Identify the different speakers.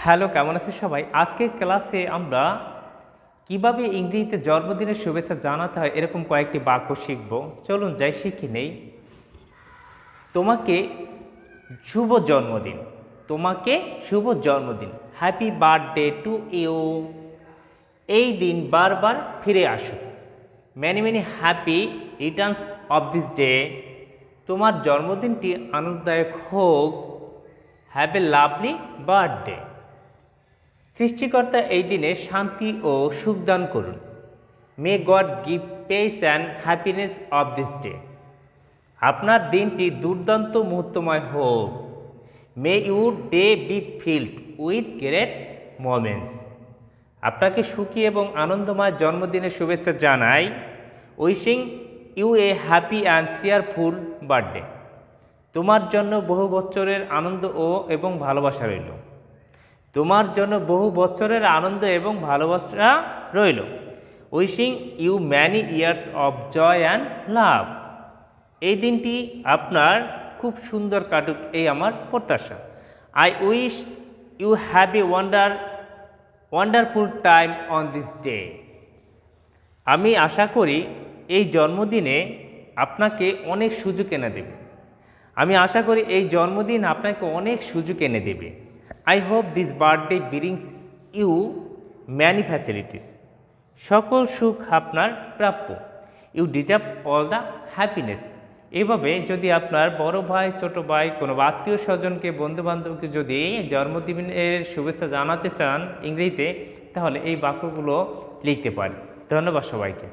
Speaker 1: Hello, কেমন আছেন সবাই? আজকের ক্লাসে আমরা কিভাবে ইংরেজিতে জন্মদিনের শুভেচ্ছা জানাতে হয় এরকম কয়েকটি বাক্য শিখব। চলুন যাই শিখে নেই। তোমাকে শুভ জন্মদিন। তোমাকে শুভ জন্মদিন। Happy birthday to you. এই দিন বারবার ফিরে আসো। Many many happy returns of this day. তোমার জন্মদিনটি আনন্দদায়ক হোক। Have a lovely birthday. সৃষ্টিকর্তা এই দিনে শান্তি ও সুখ দান করুন। May God give peace and happiness of this day. আপনার দিনটি দুর্দান্ত মুহূর্তময় হোক। May your day be filled with great moments. আপনাকে সুখী এবং আনন্দময় জন্মদিনের শুভেচ্ছা জানাই। Wishing you a happy and cheerful birthday. তোমার জন্য বহু বছরের আনন্দ এবং ভালোবাসা রইল। তোমার জন্য বহু বছরের আনন্দ এবং ভালোবাসা রইল। Wishing you many years of joy and love. এই দিনটি আপনার খুব সুন্দর কাটুক, এই আমার প্রত্যাশা। I wish you have a wonderful time on this day. আমি আশা করি এই জন্মদিনে আপনাকে অনেক সুযোগ এনে দেবে। আমি আশা করি এই জন্মদিন আপনাকে অনেক সুযোগ এনে দেবে। I hope this birthday brings you many facilities. সকল সুখ আপনার প্রাপ্য। You deserve all the happiness. এভাবে যদি আপনার বড় ভাই, ছোট ভাই, কোনো আত্মীয় স্বজনকে, বন্ধুবান্ধবকে যদি জন্মদিনের শুভেচ্ছা জানাতে চান ইংরেজিতে, তাহলে এই বাক্যগুলো লিখতে পারি। ধন্যবাদ সবাইকে।